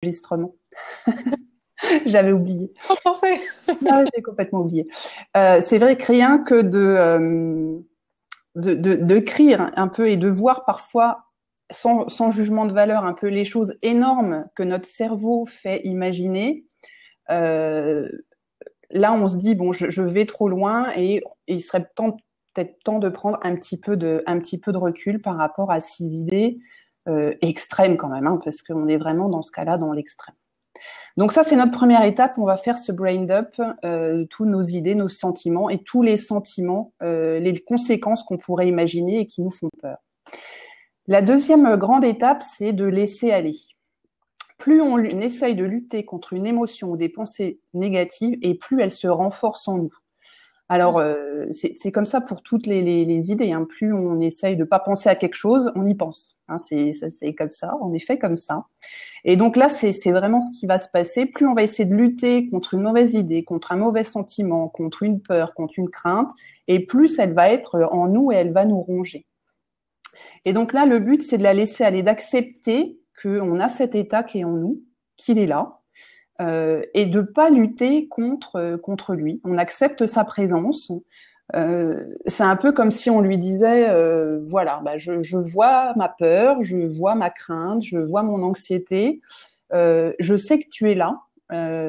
enregistrement. J'avais oublié. En français. Ah, j'ai complètement oublié. C'est vrai que rien que d'écrire un peu et de voir parfois, sans jugement de valeur, un peu les choses énormes que notre cerveau fait imaginer, euh, là on se dit, bon, je vais trop loin et il serait peut-être temps de prendre un petit peu de recul par rapport à ces idées extrêmes quand même, hein, parce qu'on est vraiment dans ce cas-là, dans l'extrême. Donc ça, c'est notre première étape. On va faire ce brain dump, tous nos idées, nos sentiments et tous les sentiments, les conséquences qu'on pourrait imaginer et qui nous font peur. La deuxième grande étape, c'est de laisser aller. Plus on essaye de lutter contre une émotion ou des pensées négatives, et plus elles se renforcent en nous. Alors, c'est comme ça pour toutes les idées. Hein. Plus on essaye de pas penser à quelque chose, on y pense. Hein, c'est comme ça, en effet, comme ça. Et donc là, c'est vraiment ce qui va se passer. Plus on va essayer de lutter contre une mauvaise idée, contre un mauvais sentiment, contre une peur, contre une crainte, et plus elle va être en nous et elle va nous ronger. Et donc là, le but, c'est de la laisser aller, d'accepter qu'on a cet état qui est en nous, qu'il est là, et de pas lutter contre lui. On accepte sa présence. C'est un peu comme si on lui disait, voilà, bah, je vois ma peur, je vois ma crainte, je vois mon anxiété, je sais que tu es là,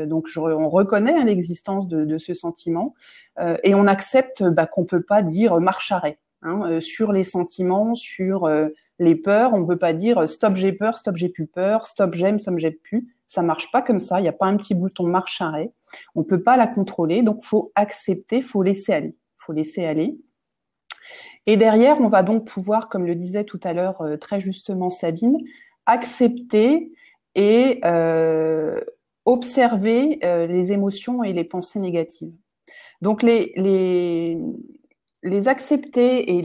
donc on reconnaît hein, l'existence de ce sentiment, et on accepte bah, qu'on peut pas dire marche arrêt hein, sur les sentiments, sur les peurs. On peut pas dire stop j'ai peur, stop j'ai plus peur, stop stop j'aime plus. Ça marche pas comme ça. Il n'y a pas un petit bouton marche arrêt. On peut pas la contrôler, donc faut accepter, faut laisser aller. Faut laisser aller. Et derrière, on va donc pouvoir, comme le disait tout à l'heure très justement Sabine, accepter et observer les émotions et les pensées négatives. Donc les accepter et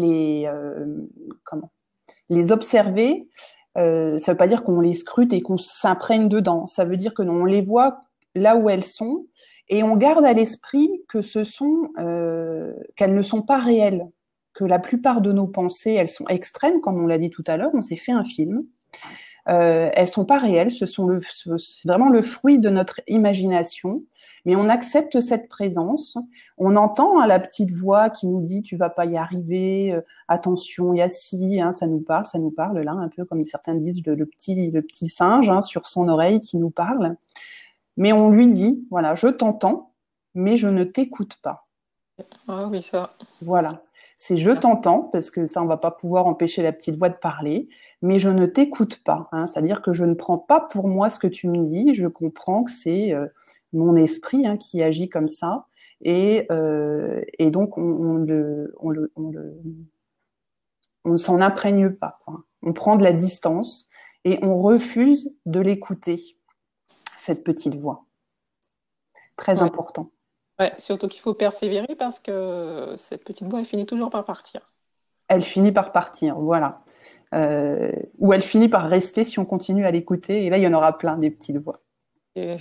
les observer, ça veut pas dire qu'on les scrute et qu'on s'imprègne dedans. Ça veut dire que on les voit là où elles sont et on garde à l'esprit que qu'elles ne sont pas réelles, que la plupart de nos pensées, elles sont extrêmes, comme on l'a dit tout à l'heure. On s'est fait un film. Elles sont pas réelles, c'est vraiment le fruit de notre imagination, mais on accepte cette présence. On entend hein, la petite voix qui nous dit tu vas pas y arriver, attention, il y a ci, hein, ça nous parle là, un peu comme certains disent le petit singe hein, sur son oreille qui nous parle. Mais on lui dit voilà, je t'entends, mais je ne t'écoute pas. Ah oui, ça. Voilà. C'est je t'entends, parce que ça, on va pas pouvoir empêcher la petite voix de parler, mais je ne t'écoute pas. Hein, c'est-à-dire que je ne prends pas pour moi ce que tu me dis, je comprends que c'est mon esprit hein, qui agit comme ça, et donc on ne s'en imprègne pas. Quoi. On prend de la distance et on refuse de l'écouter, cette petite voix. Très Ouais. important. Ouais, surtout qu'il faut persévérer parce que cette petite voix, elle finit toujours par partir. Elle finit par partir, voilà. Ou elle finit par rester si on continue à l'écouter. Et là, il y en aura plein des petites voix. Et...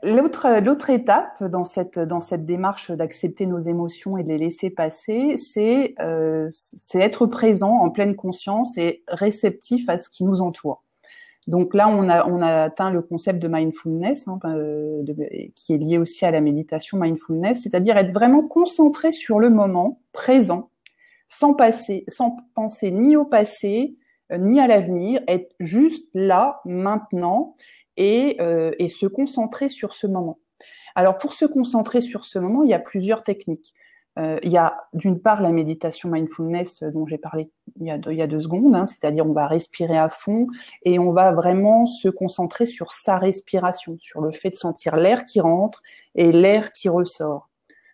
L'autre étape dans cette démarche d'accepter nos émotions et de les laisser passer, c'est être présent en pleine conscience et réceptif à ce qui nous entoure. Donc là, on a atteint le concept de mindfulness, hein, qui est lié aussi à la méditation mindfulness, c'est-à-dire être vraiment concentré sur le moment présent, sans penser ni au passé, ni à l'avenir, être juste là, maintenant, et se concentrer sur ce moment. Alors pour se concentrer sur ce moment, il y a plusieurs techniques. Il y a d'une part la méditation mindfulness dont j'ai parlé il y a 2 secondes, hein, c'est-à-dire on va respirer à fond et on va vraiment se concentrer sur sa respiration, sur le fait de sentir l'air qui rentre et l'air qui ressort.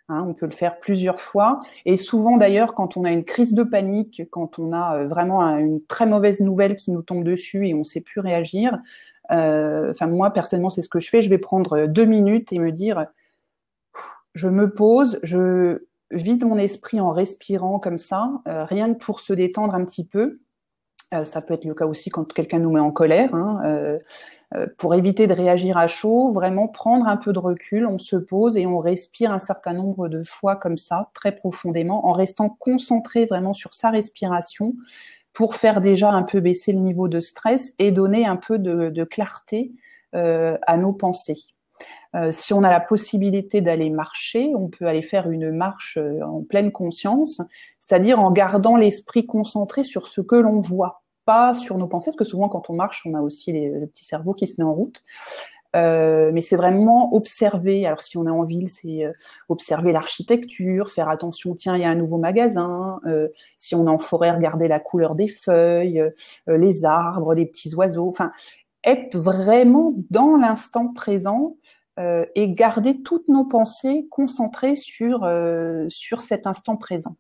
Hein, on peut le faire plusieurs fois et souvent d'ailleurs quand on a une crise de panique, quand on a vraiment une très mauvaise nouvelle qui nous tombe dessus et on ne sait plus réagir, enfin moi personnellement c'est ce que je fais, je vais prendre 2 minutes et me dire je me pose, je vide mon esprit en respirant comme ça, rien que pour se détendre un petit peu. Ça peut être le cas aussi quand quelqu'un nous met en colère. Hein, pour éviter de réagir à chaud, vraiment prendre un peu de recul, on se pose et on respire un certain nombre de fois comme ça, très profondément, en restant concentré vraiment sur sa respiration, pour faire déjà un peu baisser le niveau de stress et donner un peu de clarté à nos pensées. Si on a la possibilité d'aller marcher, on peut aller faire une marche en pleine conscience, c'est-à-dire en gardant l'esprit concentré sur ce que l'on voit, pas sur nos pensées, parce que souvent quand on marche, on a aussi le petit cerveau qui se met en route. Mais c'est vraiment observer. Alors si on est en ville, c'est observer l'architecture, faire attention, tiens, il y a un nouveau magasin. Si on est en forêt, regarder la couleur des feuilles, les arbres, les petits oiseaux. Enfin, être vraiment dans l'instant présent et garder toutes nos pensées concentrées sur cet instant présent.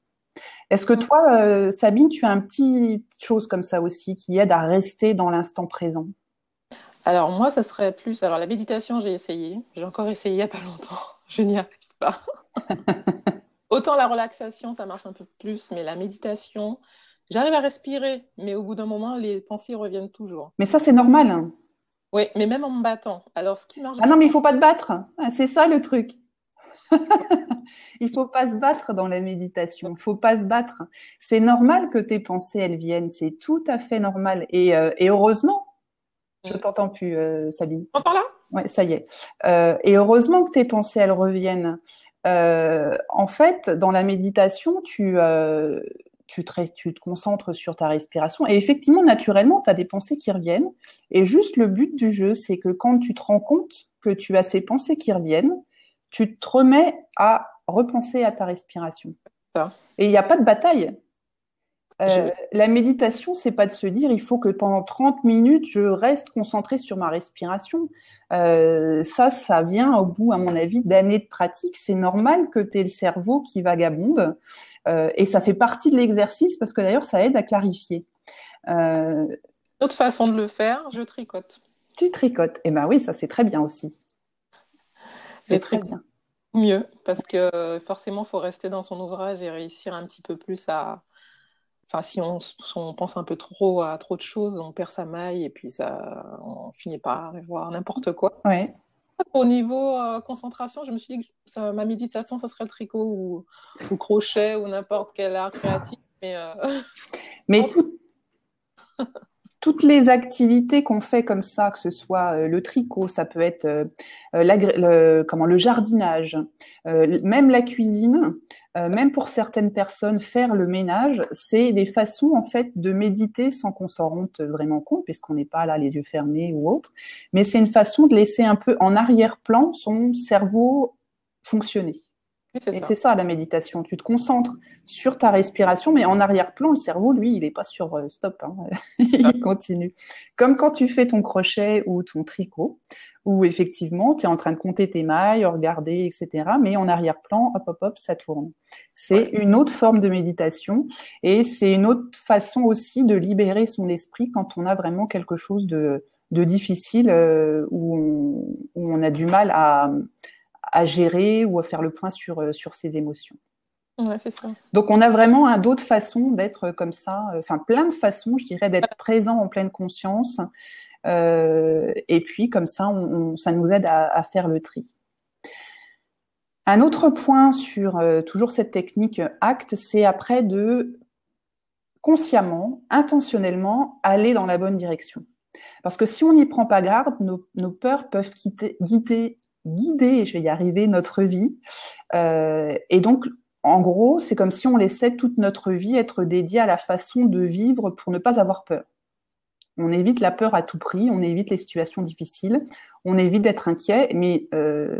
Est-ce que toi, Sabine, tu as un petit chose comme ça aussi qui aide à rester dans l'instant présent? Alors moi, ça serait plus... Alors la méditation, j'ai essayé. J'ai encore essayé il n'y a pas longtemps. Je n'y arrive pas. Autant la relaxation, ça marche un peu plus, mais la méditation, j'arrive à respirer, mais au bout d'un moment, les pensées reviennent toujours. Mais ça, c'est normal, hein. Oui, mais même en me battant. Alors ce qui marche Ah non, mais il vraiment... faut pas te battre. Ah, c'est ça le truc. Il faut pas se battre dans la méditation. Il faut pas se battre. C'est normal que tes pensées elles viennent. C'est tout à fait normal. Et heureusement, je t'entends plus, Sabine. Encore là? Ouais, ça y est. Et heureusement que tes pensées elles reviennent. En fait, dans la méditation, tu te concentres sur ta respiration. Et effectivement, naturellement, tu as des pensées qui reviennent. Et juste le but du jeu, c'est que quand tu te rends compte que tu as ces pensées qui reviennent, tu te remets à repenser à ta respiration. Ça. Et il n'y a pas de bataille. Je... La méditation, c'est pas de se dire il faut que pendant 30 minutes, je reste concentrée sur ma respiration. Ça vient au bout, à mon avis, d'années de pratique. C'est normal que tu aies le cerveau qui vagabonde. Et ça fait partie de l'exercice parce que d'ailleurs, ça aide à clarifier. Autre façon de le faire, je tricote. Tu tricotes. Eh ben oui, ça c'est très bien aussi. C'est Les très tricots, bien. mieux, parce que forcément, il faut rester dans son ouvrage et réussir un petit peu plus à... Enfin, si on pense un peu trop à trop de choses, on perd sa maille et puis ça, on finit par voir n'importe quoi. Ouais. Au niveau concentration, je me suis dit que ma méditation, ça serait le tricot ou crochet ou n'importe quel art créatif. Mais Mais non, toutes les activités qu'on fait comme ça, que ce soit le tricot, ça peut être le jardinage, même la cuisine, même pour certaines personnes, faire le ménage, c'est des façons en fait de méditer sans qu'on s'en rende vraiment compte, puisqu'on n'est pas là les yeux fermés ou autre. Mais c'est une façon de laisser un peu en arrière-plan son cerveau fonctionner. c'est Et ça. c'est ça la méditation. Tu te concentres sur ta respiration, mais en arrière-plan, le cerveau, lui, il n'est pas sur stop, hein. Il continue. Comme quand tu fais ton crochet ou ton tricot, où effectivement, tu es en train de compter tes mailles, regarder, etc. Mais en arrière-plan, hop, hop, hop, ça tourne. C'est Ouais. une autre forme de méditation et c'est une autre façon aussi de libérer son esprit quand on a vraiment quelque chose de difficile où on a du mal à gérer ou à faire le point sur ses émotions. Ouais, c'est ça. Donc on a vraiment d'autres façons d'être comme ça, enfin plein de façons, je dirais, d'être présent en pleine conscience. Et puis comme ça, ça nous aide à faire le tri. Un autre point sur toujours cette technique ACT, c'est après de consciemment, intentionnellement, aller dans la bonne direction. Parce que si on n'y prend pas garde, nos peurs peuvent guider, je vais y arriver, notre vie. Et donc, en gros, c'est comme si on laissait toute notre vie être dédiée à la façon de vivre pour ne pas avoir peur. On évite la peur à tout prix, on évite les situations difficiles, on évite d'être inquiet, mais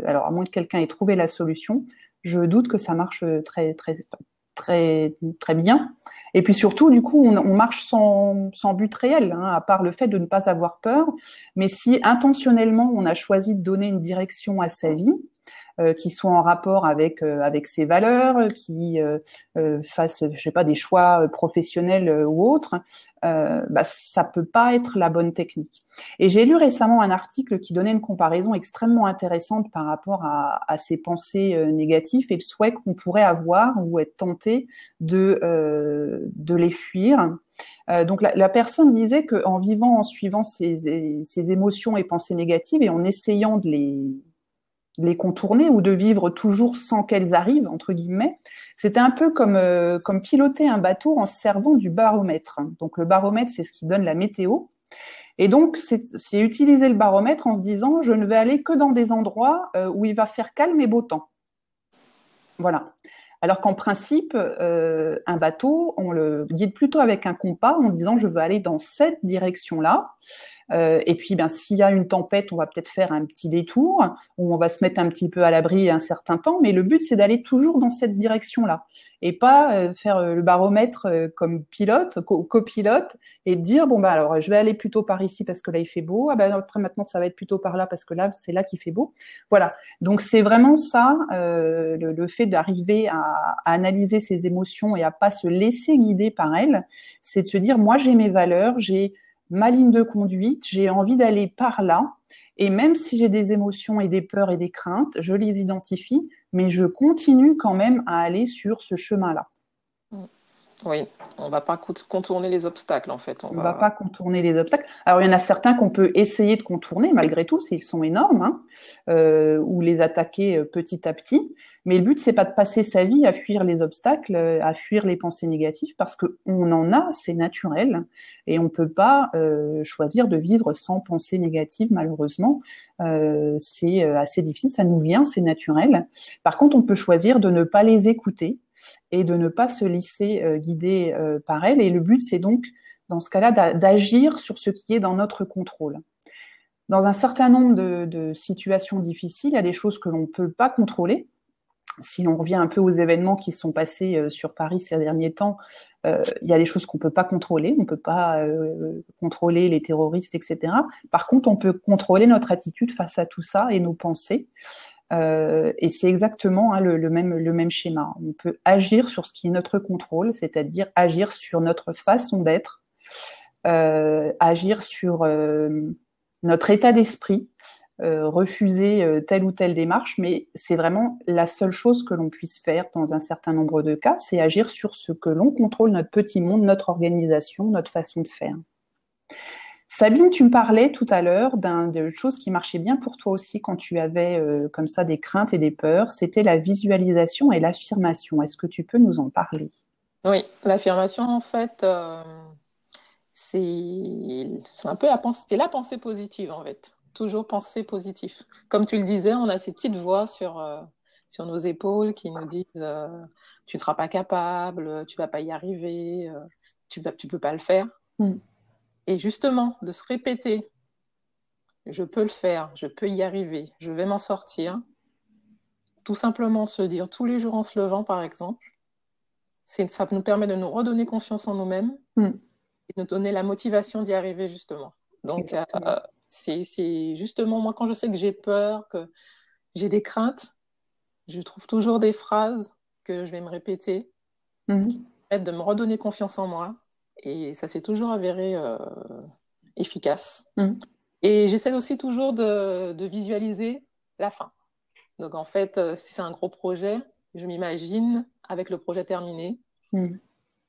alors à moins que quelqu'un ait trouvé la solution, je doute que ça marche très très très très bien. Et puis surtout, du coup, on marche sans but réel, hein, à part le fait de ne pas avoir peur. Mais si intentionnellement on a choisi de donner une direction à sa vie, qui soit en rapport avec ses valeurs, qui fasse, je sais pas, des choix professionnels ou autres, ça peut pas être la bonne technique. Et j'ai lu récemment un article qui donnait une comparaison extrêmement intéressante par rapport à ces pensées négatives et le souhait qu'on pourrait avoir ou être tenté de les fuir. Donc la personne disait qu'en vivant, en suivant ses émotions et pensées négatives et en essayant de les contourner ou de vivre toujours sans qu'elles arrivent, entre guillemets, C'était un peu comme piloter un bateau en se servant du baromètre. Donc le baromètre, c'est ce qui donne la météo. Et donc, c'est utiliser le baromètre en se disant, je ne vais aller que dans des endroits où il va faire calme et beau temps. Voilà. Alors qu'en principe, un bateau, on le guide plutôt avec un compas en disant, je veux aller dans cette direction-là. Et puis, ben, s'il y a une tempête, on va peut-être faire un petit détour, où on va se mettre un petit peu à l'abri un certain temps, mais le but, c'est d'aller toujours dans cette direction-là, et pas faire le baromètre comme pilote, copilote, et dire, bon, bah, alors, je vais aller plutôt par ici parce que là, il fait beau, ah ben, après, maintenant, ça va être plutôt par là parce que là, c'est là qu'il fait beau. Voilà. Donc, c'est vraiment ça, le fait d'arriver à analyser ses émotions et à pas se laisser guider par elles, c'est de se dire, moi, j'ai mes valeurs, j'ai ma ligne de conduite, j'ai envie d'aller par là, et même si j'ai des émotions et des peurs et des craintes, je les identifie, mais je continue quand même à aller sur ce chemin-là. Oui, on va pas contourner les obstacles en fait. On ne va pas contourner les obstacles. Alors, il y en a certains qu'on peut essayer de contourner, malgré tout, s'ils sont énormes, hein, ou les attaquer petit à petit. Mais le but, c'est pas de passer sa vie à fuir les obstacles, à fuir les pensées négatives, parce qu'on en a, c'est naturel, et on peut pas choisir de vivre sans pensées négatives, malheureusement. C'est assez difficile, ça nous vient, c'est naturel. Par contre, on peut choisir de ne pas les écouter, et de ne pas se laisser guider par elle. Et le but, c'est donc, dans ce cas-là, d'agir sur ce qui est dans notre contrôle. Dans un certain nombre de situations difficiles, il y a des choses que l'on ne peut pas contrôler. Si l'on revient un peu aux événements qui sont passés sur Paris ces derniers temps, il y a des choses qu'on ne peut pas contrôler. On ne peut pas contrôler les terroristes, etc. Par contre, on peut contrôler notre attitude face à tout ça et nos pensées. Et c'est exactement le même schéma. On peut agir sur ce qui est notre contrôle, c'est-à-dire agir sur notre façon d'être, agir sur notre état d'esprit, refuser telle ou telle démarche, mais c'est vraiment la seule chose que l'on puisse faire dans un certain nombre de cas, c'est agir sur ce que l'on contrôle, notre petit monde, notre organisation, notre façon de faire. Sabine, tu me parlais tout à l'heure d'une chose qui marchait bien pour toi aussi quand tu avais comme ça des craintes et des peurs, c'était la visualisation et l'affirmation. Est-ce que tu peux nous en parler? Oui, l'affirmation en fait, c'est un peu la pensée positive en fait. Toujours penser positif. Comme tu le disais, on a ces petites voix sur nos épaules qui nous disent tu ne seras pas capable, tu vas pas y arriver, tu peux pas le faire. Mm. Et justement, de se répéter, je peux le faire, je peux y arriver, je vais m'en sortir. Tout simplement se dire tous les jours en se levant, par exemple, ça nous permet de nous redonner confiance en nous-mêmes Mm. et de nous donner la motivation d'y arriver, justement. Donc, c'est justement, moi, quand je sais que j'ai peur, que j'ai des craintes, je trouve toujours des phrases que je vais me répéter qui permettent de me redonner confiance en moi. Et ça s'est toujours avéré efficace. Mm. Et j'essaie aussi toujours de visualiser la fin. Donc, en fait, si c'est un gros projet, je m'imagine avec le projet terminé Mm.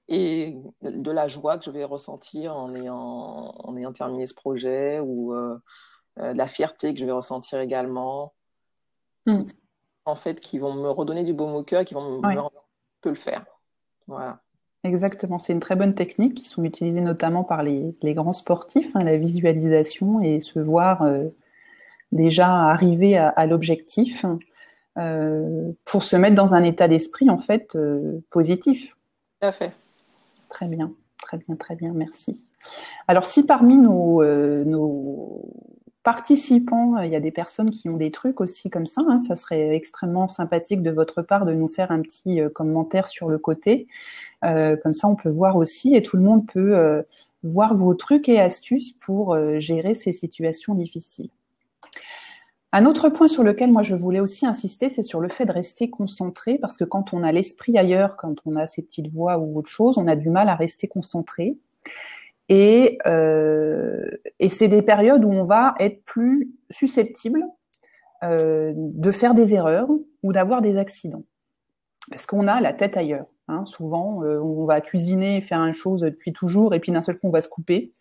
et de la joie que je vais ressentir en ayant terminé ce projet ou de la fierté que je vais ressentir également. Mm. Toutes ces choses, en fait, qui vont me redonner du baume au cœur, qui vont Ouais. me rendre je peux le faire. Voilà. Exactement, c'est une très bonne technique qui sont utilisées notamment par les grands sportifs, hein, la visualisation et se voir déjà arriver à l'objectif pour se mettre dans un état d'esprit en fait positif. Tout à fait. Très bien, très bien, très bien, merci. Alors si parmi nos participants, il y a des personnes qui ont des trucs aussi comme ça, hein, ça serait extrêmement sympathique de votre part de nous faire un petit commentaire sur le côté. Comme ça, on peut voir aussi et tout le monde peut voir vos trucs et astuces pour gérer ces situations difficiles. Un autre point sur lequel moi je voulais aussi insister, c'est sur le fait de rester concentré, parce que quand on a l'esprit ailleurs, quand on a ces petites voix ou autre chose, on a du mal à rester concentré. Et c'est des périodes où on va être plus susceptible de faire des erreurs ou d'avoir des accidents. Parce qu'on a la tête ailleurs. Hein. Souvent, on va cuisiner, faire une chose depuis toujours, et puis d'un seul coup, on va se couper.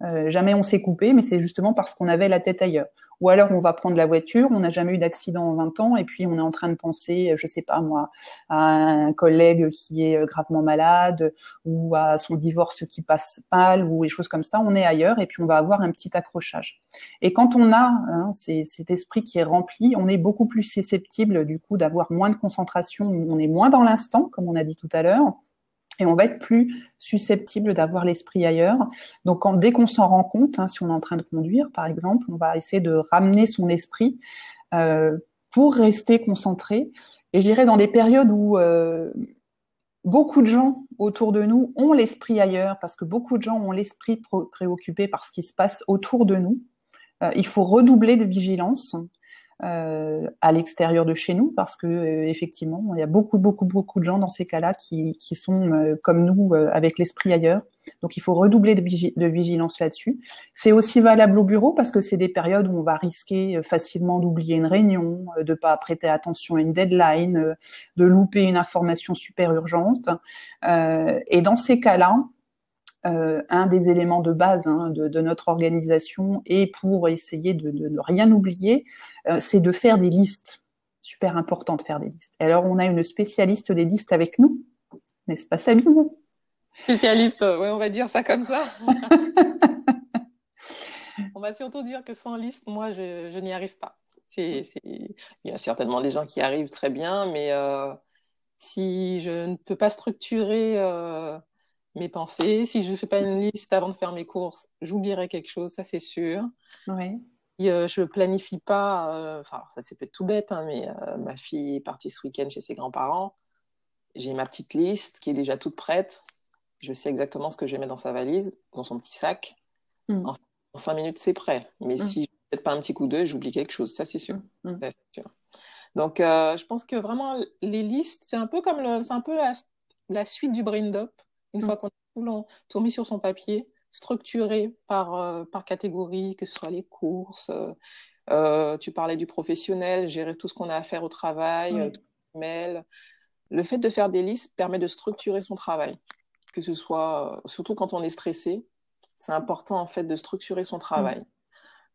Jamais on s'est coupé, mais c'est justement parce qu'on avait la tête ailleurs. Ou alors on va prendre la voiture, on n'a jamais eu d'accident en 20 ans, et puis on est en train de penser, je sais pas moi, à un collègue qui est gravement malade, ou à son divorce qui passe mal, ou des choses comme ça. On est ailleurs, et puis on va avoir un petit accrochage. Et quand on a cet esprit qui est rempli, on est beaucoup plus susceptible du coup d'avoir moins de concentration, on est moins dans l'instant, comme on a dit tout à l'heure. Et on va être plus susceptible d'avoir l'esprit ailleurs. Donc, dès qu'on s'en rend compte, si on est en train de conduire, par exemple, on va essayer de ramener son esprit pour rester concentré. Et je dirais dans des périodes où beaucoup de gens autour de nous ont l'esprit ailleurs, parce que beaucoup de gens ont l'esprit préoccupé par ce qui se passe autour de nous, il faut redoubler de vigilance. À l'extérieur de chez nous, parce que effectivement, il y a beaucoup de gens dans ces cas-là qui sont comme nous, avec l'esprit ailleurs. Donc, il faut redoubler de vigilance là-dessus. C'est aussi valable au bureau, parce que c'est des périodes où on va risquer facilement d'oublier une réunion, de pas prêter attention à une deadline, de louper une information super urgente. Et dans ces cas-là, un des éléments de base de notre organisation, et pour essayer de ne rien oublier, c'est de faire des listes. Super important de faire des listes. Et alors, on a une spécialiste des listes avec nous, n'est-ce pas, Sabine? Spécialiste, ouais, on va dire ça comme ça. On va surtout dire que sans liste, moi, je n'y arrive pas. Il y a certainement des gens qui y arrivent très bien, mais si je ne peux pas structurer mes pensées, si je ne fais pas une liste avant de faire mes courses, j'oublierai quelque chose, ça c'est sûr. Oui. Et, je ne planifie pas, enfin, ça c'est peut-être tout bête, mais ma fille est partie ce week-end chez ses grands-parents. J'ai ma petite liste qui est déjà toute prête. Je sais exactement ce que je vais mettre dans sa valise, dans son petit sac. Mm. En 5 minutes, c'est prêt. Mais si je ne fais pas un petit coup d'œil, j'oublie quelque chose, ça c'est sûr. Mm. Ça, c'est sûr. Donc, je pense que vraiment, les listes, c'est un peu comme c'est un peu la suite du brain up. Une fois qu'on a tout mis sur son papier, structuré par catégorie, que ce soit les courses, tu parlais du professionnel, gérer tout ce qu'on a à faire au travail, Oui. tout les mails. Le fait de faire des listes permet de structurer son travail, que ce soit, surtout quand on est stressé, c'est important en fait de structurer son travail,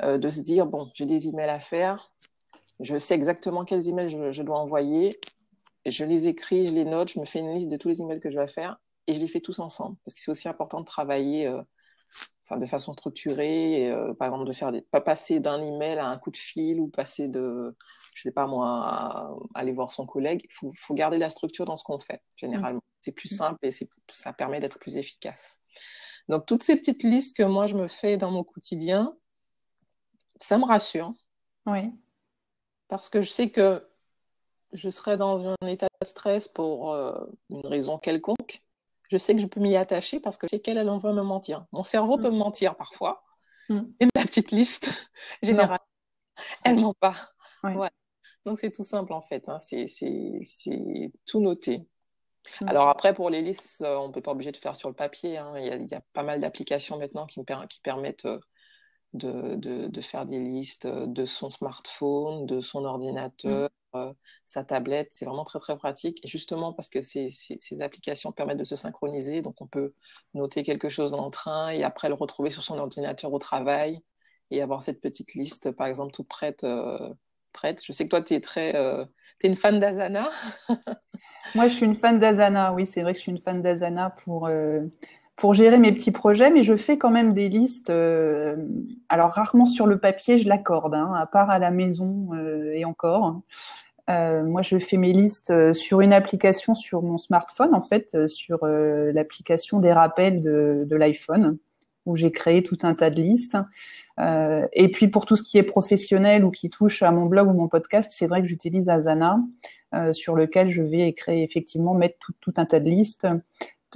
de se dire, bon, j'ai des emails à faire, je sais exactement quels emails je dois envoyer, je les écris, je les note, je me fais une liste de tous les emails que je dois faire et je les fais tous ensemble. Parce que c'est aussi important de travailler de façon structurée, par exemple pas passer d'un email à un coup de fil ou passer je sais pas moi, à aller voir son collègue. Il faut garder la structure dans ce qu'on fait, généralement. C'est plus simple et ça permet d'être plus efficace. Donc, toutes ces petites listes que moi, je me fais dans mon quotidien, ça me rassure. Oui. Parce que je sais que je serai dans un état de stress pour une raison quelconque. Je sais que je peux m'y attacher parce que je sais qu'elle va me mentir. Mon cerveau peut me mentir parfois. Et ma petite liste générale, elle ment pas. Oui. Ouais. Donc c'est tout simple en fait. C'est tout noté. Alors après, pour les listes, on peut pas obligé de faire sur le papier. Il y a pas mal d'applications maintenant qui permettent de faire des listes de son smartphone, de son ordinateur, sa tablette. C'est vraiment très, très pratique. Et justement, parce que ces applications permettent de se synchroniser, donc on peut noter quelque chose dans le train et après le retrouver sur son ordinateur au travail et avoir cette petite liste, par exemple, toute prête. Prête. Je sais que toi, t'es une fan d'Asana. Moi, je suis une fan d'Asana. Oui, c'est vrai que je suis une fan d'Asana pour gérer mes petits projets, mais je fais quand même des listes. Alors, rarement sur le papier, je l'accorde, à part à la maison et encore. Moi, je fais mes listes sur une application sur mon smartphone, en fait, sur l'application des rappels de l'iPhone, où j'ai créé tout un tas de listes. Et puis pour tout ce qui est professionnel ou qui touche à mon blog ou mon podcast, c'est vrai que j'utilise Asana, sur lequel je vais créer effectivement mettre tout un tas de listes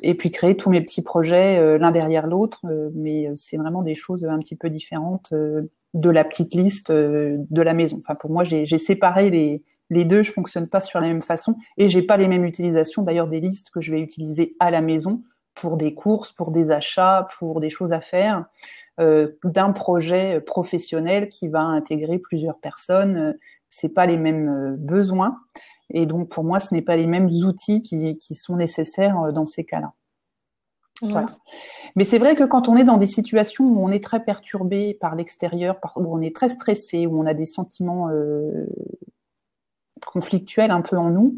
et puis créer tous mes petits projets l'un derrière l'autre. Mais c'est vraiment des choses un petit peu différentes de la petite liste de la maison. Enfin pour moi, j'ai séparé les deux. Je fonctionne pas sur la même façon et j'ai pas les mêmes utilisations d'ailleurs des listes que je vais utiliser à la maison pour des courses, pour des achats, pour des choses à faire. D'un projet professionnel qui va intégrer plusieurs personnes. C'est pas les mêmes besoins. Et donc, pour moi, ce n'est pas les mêmes outils qui sont nécessaires dans ces cas-là. Ouais. Voilà. Mais c'est vrai que quand on est dans des situations où on est très perturbé par l'extérieur, où on est très stressé, où on a des sentiments conflictuels un peu en nous,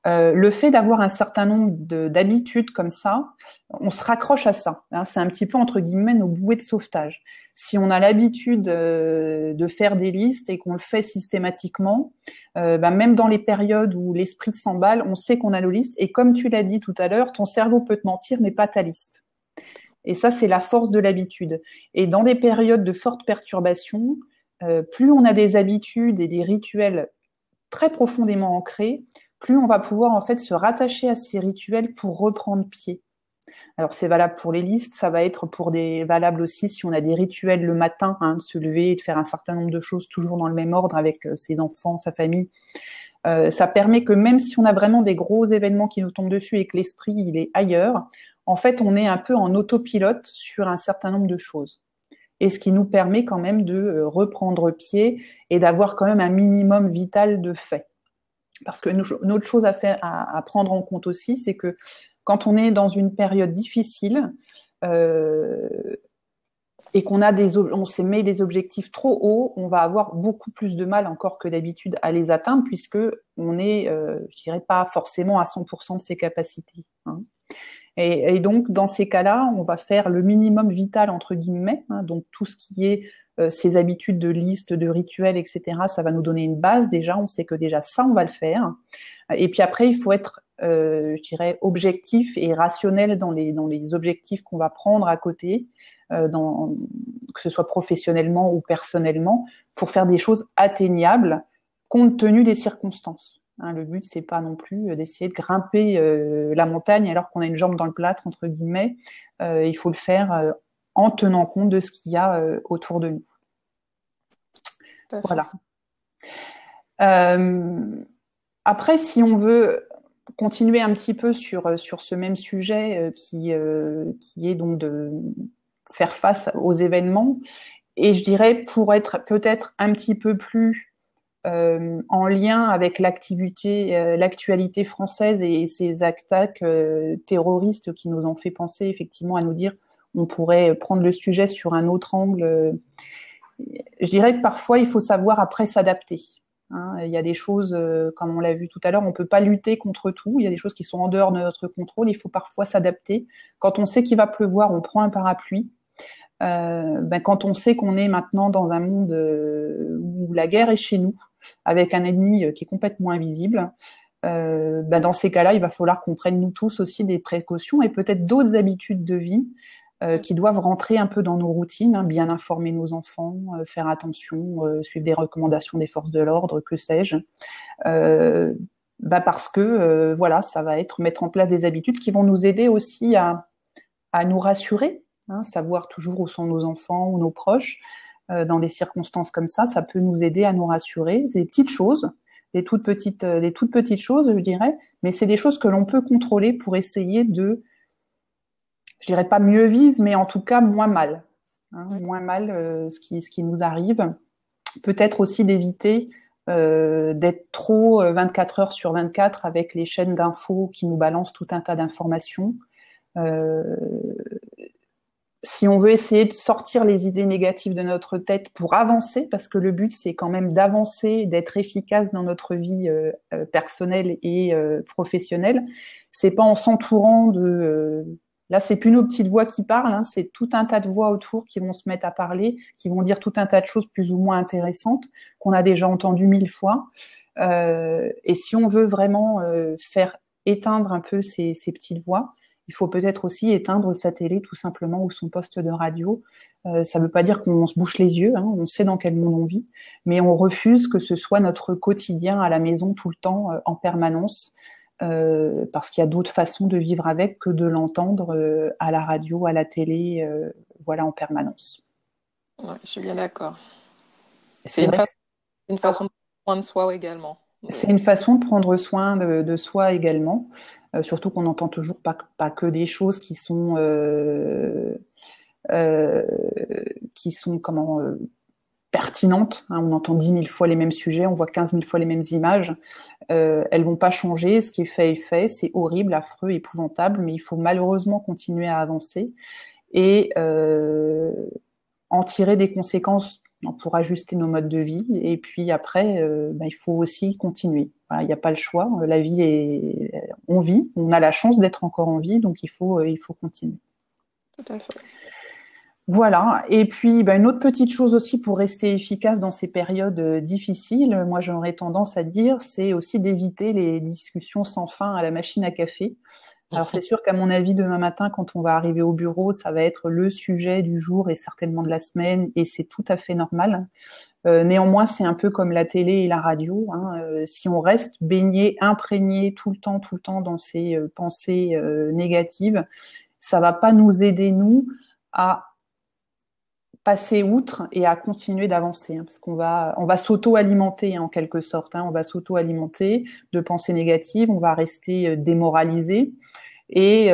le fait d'avoir un certain nombre d'habitudes comme ça, on se raccroche à ça. Hein, c'est un petit peu entre guillemets nos bouées de sauvetage. Si on a l'habitude de faire des listes et qu'on le fait systématiquement, même dans les périodes où l'esprit s'emballe, on sait qu'on a nos listes. Et comme tu l'as dit tout à l'heure, ton cerveau peut te mentir, mais pas ta liste. Et ça, c'est la force de l'habitude. Et dans des périodes de forte perturbation, plus on a des habitudes et des rituels très profondément ancrés, plus on va pouvoir en fait se rattacher à ces rituels pour reprendre pied. Alors c'est valable pour les listes, ça va être valable aussi si on a des rituels le matin, hein, de se lever et de faire un certain nombre de choses toujours dans le même ordre avec ses enfants, sa famille. Ça permet que même si on a vraiment des gros événements qui nous tombent dessus et que l'esprit il est ailleurs, en fait on est un peu en autopilote sur un certain nombre de choses. Et ce qui nous permet quand même de reprendre pied et d'avoir quand même un minimum vital de fait. Parce que une autre chose à prendre en compte aussi, c'est que quand on est dans une période difficile euh, et on s'est mis des objectifs trop hauts, on va avoir beaucoup plus de mal encore que d'habitude à les atteindre puisque on est, je dirais pas forcément à 100% de ses capacités. Hein. Et donc, dans ces cas-là, on va faire le minimum vital, entre guillemets, hein, donc tout ce qui est ces habitudes de liste, de rituels, etc., ça va nous donner une base déjà, on sait que déjà ça, on va le faire. Et puis après, il faut être, je dirais, objectif et rationnel dans les objectifs qu'on va prendre à côté, que ce soit professionnellement ou personnellement, pour faire des choses atteignables compte tenu des circonstances. Hein, le but, c'est pas non plus d'essayer de grimper la montagne alors qu'on a une jambe dans le plâtre, entre guillemets. Il faut le faire en tenant compte de ce qu'il y a autour de nous. Tout à fait. Voilà. Euh, Après, si on veut continuer un petit peu sur ce même sujet qui est donc de faire face aux événements, et je dirais pour être peut-être un petit peu plus en lien avec l'actualité française et ces attaques terroristes qui nous ont fait penser effectivement à nous dire on pourrait prendre le sujet sur un autre angle. Je dirais que parfois il faut savoir après s'adapter. Hein. Il y a des choses, comme on l'a vu tout à l'heure, on ne peut pas lutter contre tout. Il y a des choses qui sont en dehors de notre contrôle. Il faut parfois s'adapter. Quand on sait qu'il va pleuvoir, on prend un parapluie. Quand on sait qu'on est maintenant dans un monde où la guerre est chez nous, avec un ennemi qui est complètement invisible, dans ces cas-là, il va falloir qu'on prenne nous tous aussi des précautions et peut-être d'autres habitudes de vie qui doivent rentrer un peu dans nos routines, hein, bien informer nos enfants, faire attention, suivre des recommandations des forces de l'ordre, que sais-je. Parce que voilà, ça va être mettre en place des habitudes qui vont nous aider aussi à nous rassurer, hein, savoir toujours où sont nos enfants ou nos proches dans des circonstances comme ça peut nous aider à nous rassurer. C'est des petites choses, des toutes petites choses, je dirais, mais c'est des choses que l'on peut contrôler pour essayer de, je dirais pas mieux vivre, mais en tout cas moins mal, hein, moins mal ce qui nous arrive. Peut-être aussi d'éviter d'être trop 24 heures sur 24 avec les chaînes d'infos qui nous balancent tout un tas d'informations. Euh, Si on veut essayer de sortir les idées négatives de notre tête pour avancer, parce que le but c'est quand même d'avancer, d'être efficace dans notre vie personnelle et professionnelle, c'est pas en s'entourant de là c'est plus nos petites voix qui parlent, hein, c'est tout un tas de voix autour qui vont se mettre à parler, qui vont dire tout un tas de choses plus ou moins intéressantes qu'on a déjà entendues 1000 fois. Et si on veut vraiment faire éteindre un peu ces petites voix, il faut peut-être aussi éteindre sa télé tout simplement ou son poste de radio. Ça ne veut pas dire qu'on se bouche les yeux, hein, on sait dans quel monde on vit, mais on refuse que ce soit notre quotidien à la maison tout le temps, en permanence, parce qu'il y a d'autres façons de vivre avec que de l'entendre à la radio, à la télé, voilà, en permanence. Ouais, je suis bien d'accord. C'est C'est vrai que une façon de prendre soin également. c'est une façon de prendre soin de soi également, surtout qu'on n'entend toujours pas que des choses euh, qui sont comment pertinentes. Hein, on entend 10 000 fois les mêmes sujets, on voit 15 000 fois les mêmes images. Elles vont pas changer. Ce qui est fait. C'est horrible, affreux, épouvantable, mais il faut malheureusement continuer à avancer et en tirer des conséquences pour ajuster nos modes de vie. Et puis après, il faut aussi continuer. Voilà, il n'y a pas le choix. La vie on vit. On a la chance d'être encore en vie, donc il faut continuer. Tout à fait. Voilà. Et puis, une autre petite chose aussi pour rester efficace dans ces périodes difficiles, moi j'aurais tendance à dire, c'est aussi d'éviter les discussions sans fin à la machine à café. Alors c'est sûr qu'à mon avis, demain matin, quand on va arriver au bureau, ça va être le sujet du jour et certainement de la semaine, et c'est tout à fait normal. Néanmoins, c'est un peu comme la télé et la radio. Hein. Si on reste baigné, imprégné tout le temps dans ces pensées négatives, ça va pas nous aider, nous, à passer outre et à continuer d'avancer, hein, parce qu'on va s'auto-alimenter en quelque sorte. Hein. On va s'auto-alimenter de pensées négatives, on va rester démoralisé. Et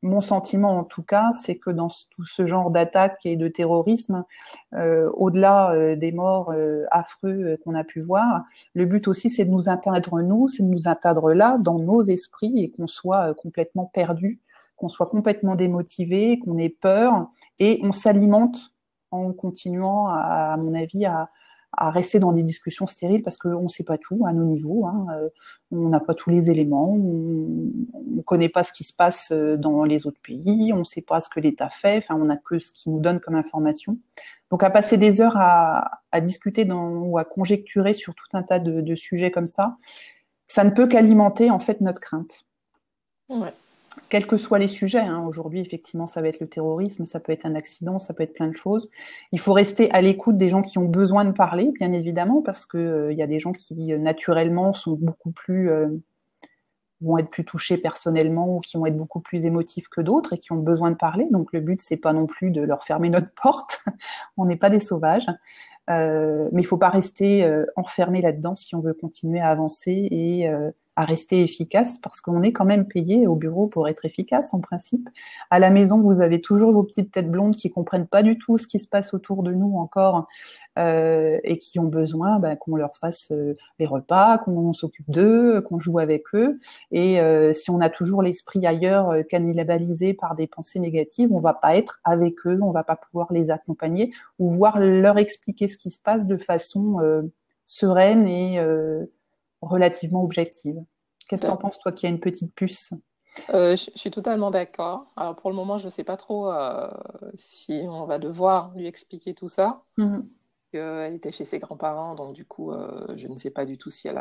mon sentiment, en tout cas, c'est que dans tout ce genre d'attaques et de terrorisme, au-delà des morts affreux qu'on a pu voir, le but aussi, c'est de nous atteindre nous, c'est de nous atteindre là, dans nos esprits, et qu'on soit complètement perdu, qu'on soit complètement démotivé, qu'on ait peur, et on s'alimente en continuant, à mon avis, à rester dans des discussions stériles parce qu'on ne sait pas tout à nos niveaux. Hein. On n'a pas tous les éléments, on ne connaît pas ce qui se passe dans les autres pays, on ne sait pas ce que l'État fait, enfin, on n'a que ce qu'il nous donne comme information. Donc à passer des heures à discuter ou à conjecturer sur tout un tas de sujets comme ça ne peut qu'alimenter en fait notre crainte. Ouais. Quels que soient les sujets, hein. Aujourd'hui, effectivement, ça va être le terrorisme, ça peut être un accident, ça peut être plein de choses. Il faut rester à l'écoute des gens qui ont besoin de parler, bien évidemment, parce que y a des gens qui naturellement sont beaucoup plus vont être plus touchés personnellement ou qui vont être beaucoup plus émotifs que d'autres et qui ont besoin de parler. Donc le but, c'est pas non plus de leur fermer notre porte. On n'est pas des sauvages. Mais il faut pas rester enfermé là-dedans si on veut continuer à avancer et à rester efficace, parce qu'on est quand même payé au bureau pour être efficace en principe. À la maison, vous avez toujours vos petites têtes blondes qui comprennent pas du tout ce qui se passe autour de nous encore et qui ont besoin qu'on leur fasse les repas, qu'on s'occupe d'eux, qu'on joue avec eux. Et si on a toujours l'esprit ailleurs cannibalisé par des pensées négatives, on va pas être avec eux, on va pas pouvoir les accompagner ou voir leur expliquer ce qui se passe de façon sereine et relativement objective. Qu'est-ce que tu en penses, toi qui as une petite puce? Je suis totalement d'accord. Alors pour le moment, je ne sais pas trop si on va devoir lui expliquer tout ça. Mmh. Elle était chez ses grands-parents, donc du coup, je ne sais pas du tout si elle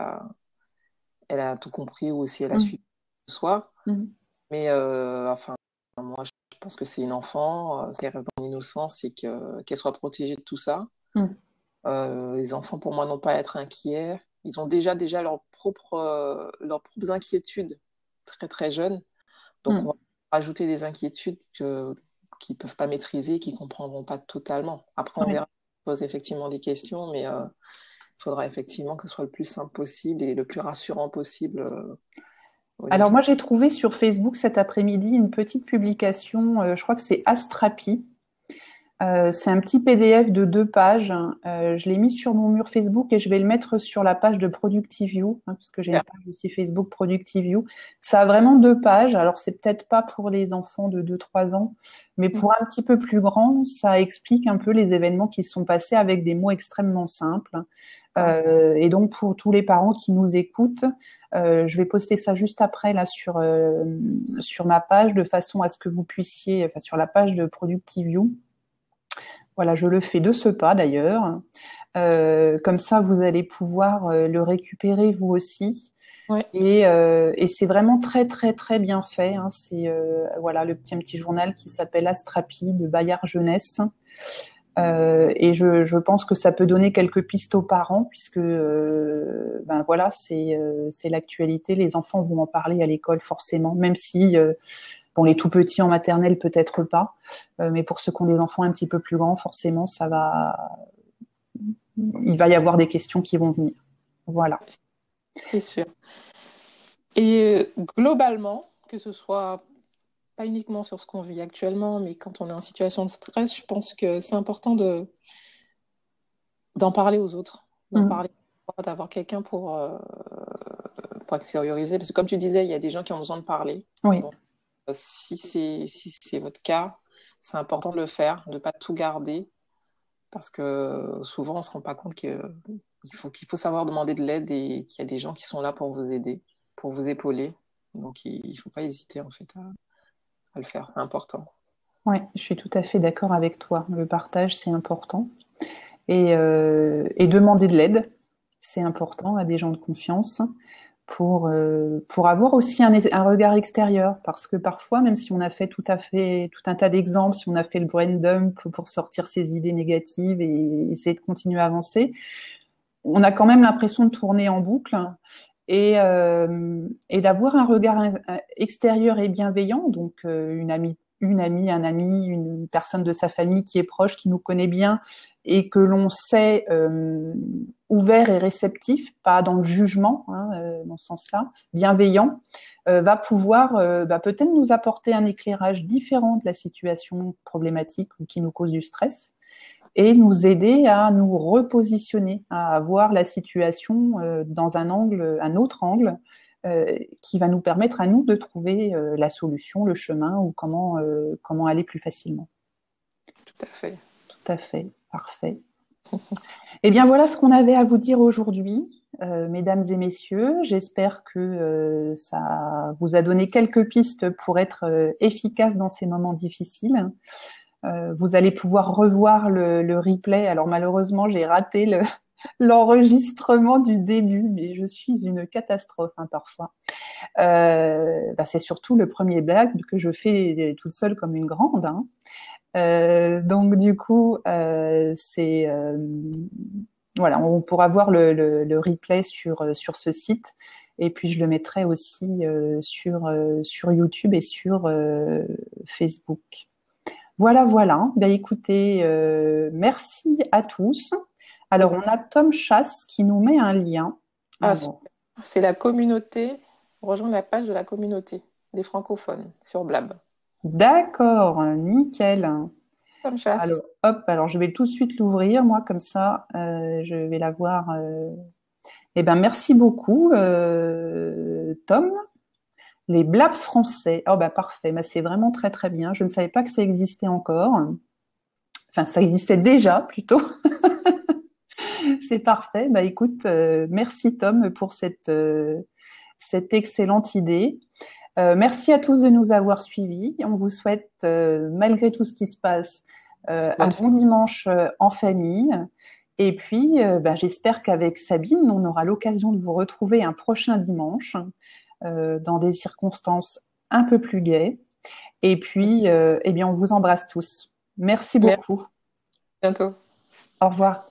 a tout compris ou si elle a Mmh. suivi ce soir. Mmh. Mais enfin, moi, je pense que c'est une enfant, qu'elle reste dans l'innocence et qu'elle soit protégée de tout ça. Mmh. Les enfants, pour moi, n'ont pas à être inquiets. Ils ont déjà leurs propres inquiétudes très très jeunes. Donc, on Mmh. va rajouter des inquiétudes qu'ils ne peuvent pas maîtriser, qu'ils ne comprendront pas totalement. Après, on Ouais. verra, on pose effectivement des questions, mais il faudra effectivement que ce soit le plus simple possible et le plus rassurant possible au Alors début. moi, j'ai trouvé sur Facebook cet après-midi une petite publication, je crois que c'est Astrapi. C'est un petit PDF de 2 pages. Je l'ai mis sur mon mur Facebook et je vais le mettre sur la page de Productiveview, hein, parce que j'ai une Super. page aussi Facebook Productiveview. Ça a vraiment 2 pages. Alors c'est peut-être pas pour les enfants de 2-3 ans, mais pour un petit peu plus grand, ça explique un peu les événements qui se sont passés avec des mots extrêmement simples. Et donc pour tous les parents qui nous écoutent, je vais poster ça juste après là sur ma page, de façon à ce que vous puissiez, enfin sur la page de Productiveview. Voilà, je le fais de ce pas d'ailleurs. Comme ça, vous allez pouvoir le récupérer vous aussi. Ouais. Et c'est vraiment très très très bien fait. Hein. C'est voilà un petit journal qui s'appelle Astrapi de Bayard Jeunesse. Et je pense que ça peut donner quelques pistes aux parents, puisque voilà, c'est l'actualité. Les enfants vont en parler à l'école forcément, même si bon, les tout petits en maternelle peut-être pas, mais pour ceux qui ont des enfants un petit peu plus grands, forcément, il va y avoir des questions qui vont venir. Voilà. C'est sûr. Et globalement, que ce soit pas uniquement sur ce qu'on vit actuellement, mais quand on est en situation de stress, je pense que c'est important d'en parler aux autres, d'en Mm. parler, d'avoir quelqu'un pour extérioriser. Parce que comme tu disais, il y a des gens qui ont besoin de parler. Oui, Donc, si c'est votre cas, c'est important de le faire, de ne pas tout garder. Parce que souvent, on ne se rend pas compte qu'il faut savoir demander de l'aide et qu'il y a des gens qui sont là pour vous aider, pour vous épauler. Donc, il ne faut pas hésiter en fait à le faire, c'est important. ouais, je suis tout à fait d'accord avec toi. Le partage, c'est important. Et demander de l'aide, c'est important à des gens de confiance pour avoir aussi un regard extérieur. Parce que parfois, même si on a fait tout un tas d'exemples, si on a fait le brain dump pour sortir ses idées négatives et essayer de continuer à avancer, on a quand même l'impression de tourner en boucle et d'avoir un regard extérieur et bienveillant, donc une amie, un ami, une personne de sa famille qui est proche, qui nous connaît bien et que l'on sait ouvert et réceptif, pas dans le jugement, hein, dans ce sens-là, bienveillant, va pouvoir peut-être nous apporter un éclairage différent de la situation problématique ou qui nous cause du stress et nous aider à nous repositionner, à voir la situation dans un autre angle, qui va nous permettre à nous de trouver la solution, le chemin ou comment aller plus facilement. Tout à fait. Tout à fait, parfait. Eh bien voilà ce qu'on avait à vous dire aujourd'hui, mesdames et messieurs. J'espère que ça vous a donné quelques pistes pour être efficace dans ces moments difficiles. Vous allez pouvoir revoir le replay. Alors malheureusement, j'ai raté l'enregistrement du début, mais je suis une catastrophe parfois. C'est surtout le premier blague que je fais toute seule comme une grande. Hein. Donc du coup, voilà, on pourra voir le replay sur ce site. Et puis je le mettrai aussi sur YouTube et sur Facebook. Voilà, voilà. Ben écoutez, merci à tous. Alors, on a Tom Chasse qui nous met un lien. Ah, Alors, super. C'est la communauté, rejoindre la page de la communauté des francophones sur Blab. d'accord, nickel. Comme chasse. Alors, hop, alors je vais tout de suite l'ouvrir, moi, comme ça, je vais la voir. Eh ben, merci beaucoup, Tom. Les blabs français. Oh, bah, parfait. Bah, c'est vraiment très, très bien. Je ne savais pas que ça existait encore. Enfin, ça existait déjà, plutôt. C'est parfait. Bah écoute, merci Tom pour cette excellente idée. Merci à tous de nous avoir suivis. On vous souhaite, malgré tout ce qui se passe, un bon dimanche en famille. Et puis, j'espère qu'avec Sabine, on aura l'occasion de vous retrouver un prochain dimanche dans des circonstances un peu plus gaies. Et puis, eh bien, on vous embrasse tous. Merci Merci. beaucoup. À bientôt. Au revoir.